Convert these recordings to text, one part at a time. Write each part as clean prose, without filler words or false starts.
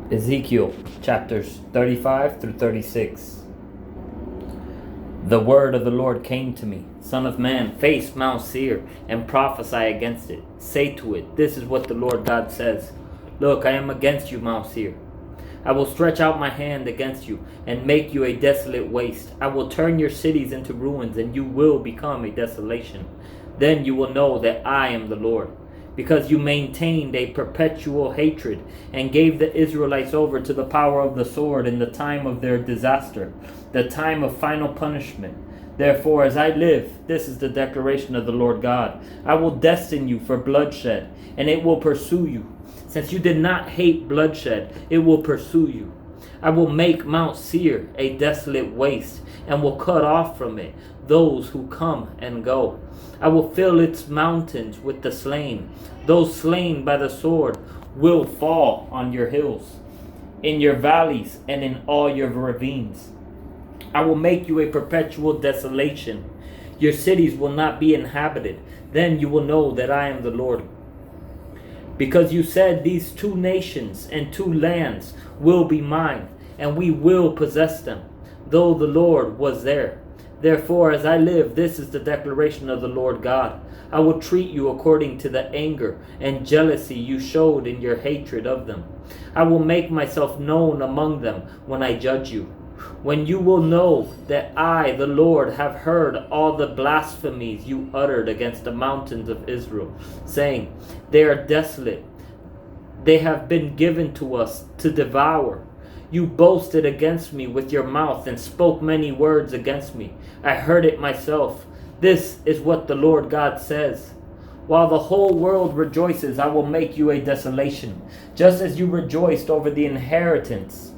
Ezekiel chapters 35 through 36. The word of the Lord came to me. Son of man, face Mount Seir and prophesy against it. Say to it, this is what the Lord God says. Look, I am against you, Mount Seir. I will stretch out my hand against you and make you a desolate waste. I will turn your cities into ruins, and you will become a desolation. Then you will know that I am the Lord. Because you maintained a perpetual hatred and gave the Israelites over to the power of the sword in the time of their disaster, the time of final punishment. Therefore, as I live, this is the declaration of the Lord God, I will destine you for bloodshed, and it will pursue you. Since you did not hate bloodshed, it will pursue you. I will make Mount Seir a desolate waste, and will cut off from it those who come and go. I will fill its mountains with the slain. Those slain by the sword will fall on your hills, in your valleys, and in all your ravines. I will make you a perpetual desolation. Your cities will not be inhabited. Then you will know that I am the Lord. Because you said, these two nations and two lands will be mine, and we will possess them, though the Lord was there. Therefore, as I live, this is the declaration of the Lord God. I will treat you according to the anger and jealousy you showed in your hatred of them. I will make myself known among them when I judge you. When you will know that I, the Lord, have heard all the blasphemies you uttered against the mountains of Israel, saying, they are desolate. They have been given to us to devour. You boasted against me with your mouth and spoke many words against me. I heard it myself. This is what the Lord God says. While the whole world rejoices, I will make you a desolation, just as you rejoiced over the inheritance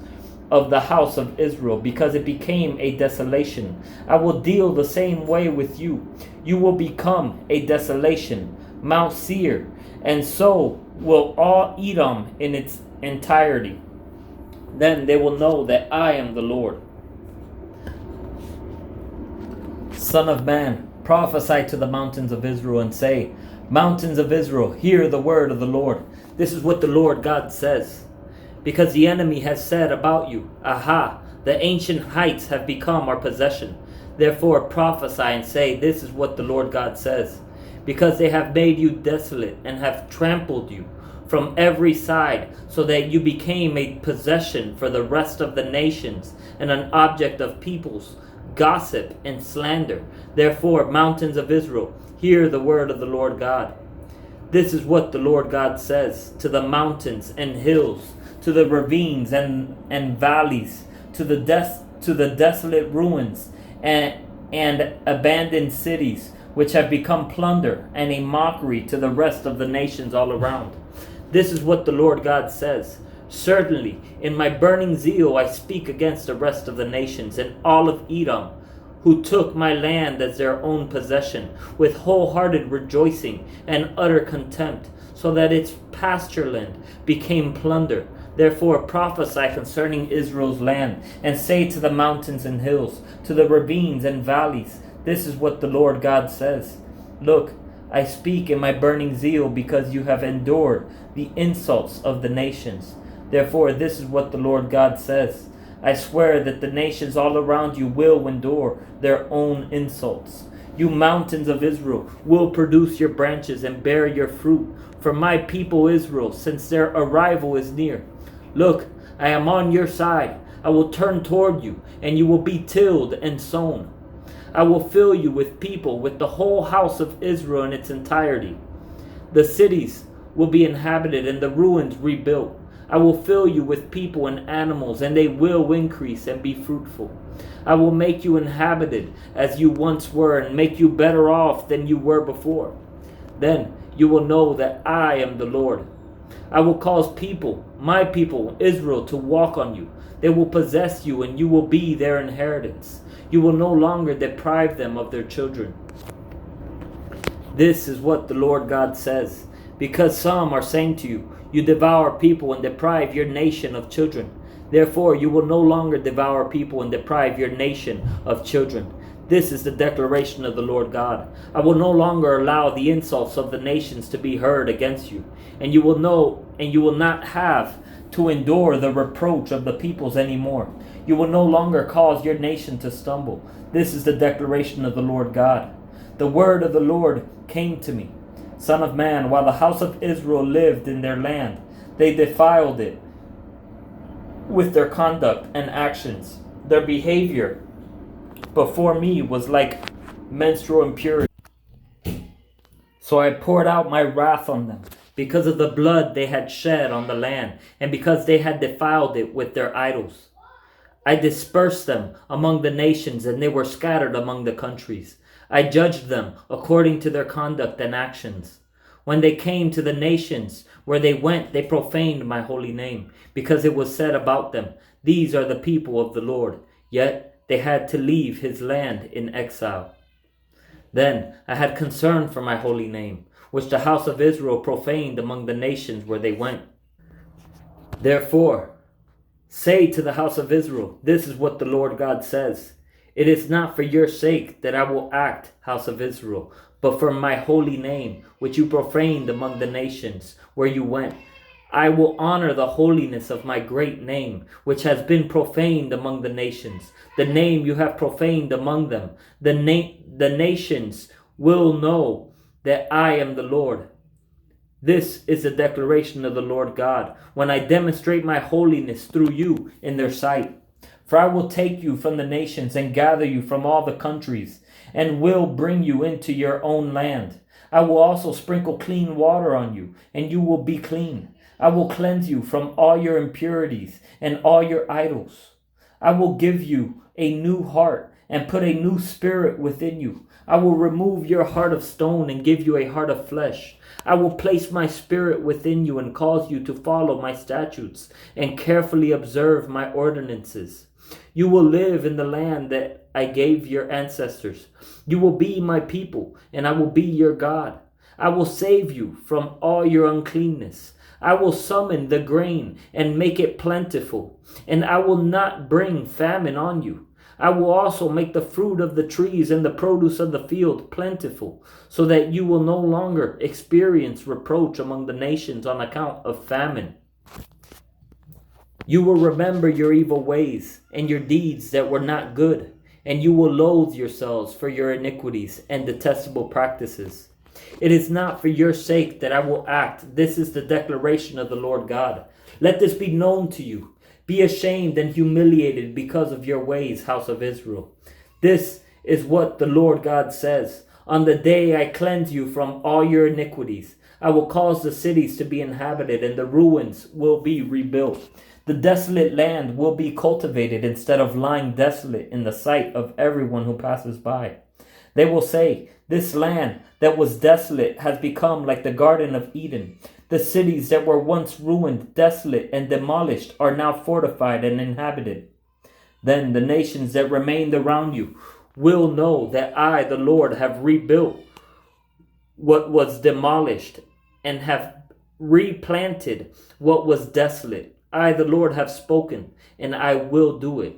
of the house of Israel, because it became a desolation. I will deal the same way with you. You will become a desolation, Mount Seir, and so will all Edom in its entirety. Then they will know that I am the Lord. Son of man, prophesy to the mountains of Israel and say, mountains of Israel, hear the word of the Lord. This is what the Lord God says. Because the enemy has said about you, aha, the ancient heights have become our possession. Therefore prophesy and say, this is what the Lord God says. Because they have made you desolate and have trampled you from every side, so that you became a possession for the rest of the nations and an object of peoples, gossip and slander. Therefore, mountains of Israel, hear the word of the Lord God. This is what the Lord God says to the mountains and hills, to the ravines and valleys, to the desolate ruins and abandoned cities, which have become plunder and a mockery to the rest of the nations all around. This is what the Lord God says. Certainly, in my burning zeal I speak against the rest of the nations and all of Edom, who took my land as their own possession, with wholehearted rejoicing and utter contempt, so that its pasture land became plunder. Therefore prophesy concerning Israel's land, and say to the mountains and hills, to the ravines and valleys, this is what the Lord God says. Look, I speak in my burning zeal because you have endured the insults of the nations. Therefore, this is what the Lord God says. I swear that the nations all around you will endure their own insults. You mountains of Israel will produce your branches and bear your fruit for my people Israel, since their arrival is near. Look, I am on your side. I will turn toward you, and you will be tilled and sown. I will fill you with people, with the whole house of Israel in its entirety. The cities will be inhabited and the ruins rebuilt. I will fill you with people and animals, and they will increase and be fruitful. I will make you inhabited as you once were, and make you better off than you were before. Then you will know that I am the Lord. I will cause people, my people, Israel, to walk on you. They will possess you, and you will be their inheritance. You will no longer deprive them of their children. This is what the Lord God says. Because some are saying to you, you devour people and deprive your nation of children. Therefore, you will no longer devour people and deprive your nation of children. This is the declaration of the Lord God. I will no longer allow the insults of the nations to be heard against you, and you will not have to endure the reproach of the peoples anymore. You will no longer cause your nation to stumble. This is the declaration of the Lord God. The word of the Lord came to me. Son of man, while the house of Israel lived in their land, they defiled it with their conduct and actions. Their behavior before me was like menstrual impurity. So I poured out my wrath on them because of the blood they had shed on the land, and because they had defiled it with their idols. I dispersed them among the nations, and they were scattered among the countries. I judged them according to their conduct and actions. When they came to the nations where they went, they profaned my holy name, because it was said about them, "These are the people of the Lord." Yet they had to leave his land in exile. Then I had concern for my holy name, which the house of Israel profaned among the nations where they went. Therefore, say to the house of Israel, this is what the Lord God says. It is not for your sake that I will act, house of Israel, but for my holy name, which you profaned among the nations where you went. I will honor the holiness of my great name, which has been profaned among the nations, the name you have profaned among them. The nations will know that I am the Lord. This is the declaration of the Lord God, when I demonstrate my holiness through you in their sight. For I will take you from the nations and gather you from all the countries, and will bring you into your own land. I will also sprinkle clean water on you, and you will be clean. I will cleanse you from all your impurities and all your idols. I will give you a new heart and put a new spirit within you. I will remove your heart of stone and give you a heart of flesh. I will place my spirit within you and cause you to follow my statutes and carefully observe my ordinances. You will live in the land that I gave your ancestors. You will be my people, and I will be your God. I will save you from all your uncleanness. I will summon the grain and make it plentiful, and I will not bring famine on you. I will also make the fruit of the trees and the produce of the field plentiful, so that you will no longer experience reproach among the nations on account of famine. You will remember your evil ways and your deeds that were not good, and you will loathe yourselves for your iniquities and detestable practices. It is not for your sake that I will act. This is the declaration of the Lord God. Let this be known to you. Be ashamed and humiliated because of your ways, house of Israel. This is what the Lord God says. On the day I cleanse you from all your iniquities, I will cause the cities to be inhabited, and the ruins will be rebuilt. The desolate land will be cultivated instead of lying desolate in the sight of everyone who passes by. They will say, this land that was desolate has become like the Garden of Eden. The cities that were once ruined, desolate, and demolished are now fortified and inhabited. Then the nations that remained around you will know that I, the Lord, have rebuilt what was demolished and have replanted what was desolate. I, the Lord, have spoken, and I will do it.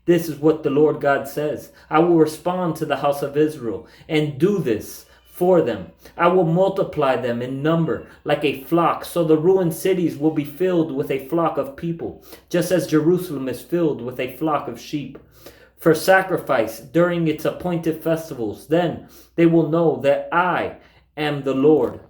This is what the Lord God says. I will respond to the house of Israel and do this for them. I will multiply them in number like a flock, so the ruined cities will be filled with a flock of people, just as Jerusalem is filled with a flock of sheep. For sacrifice during its appointed festivals, then they will know that I am the Lord.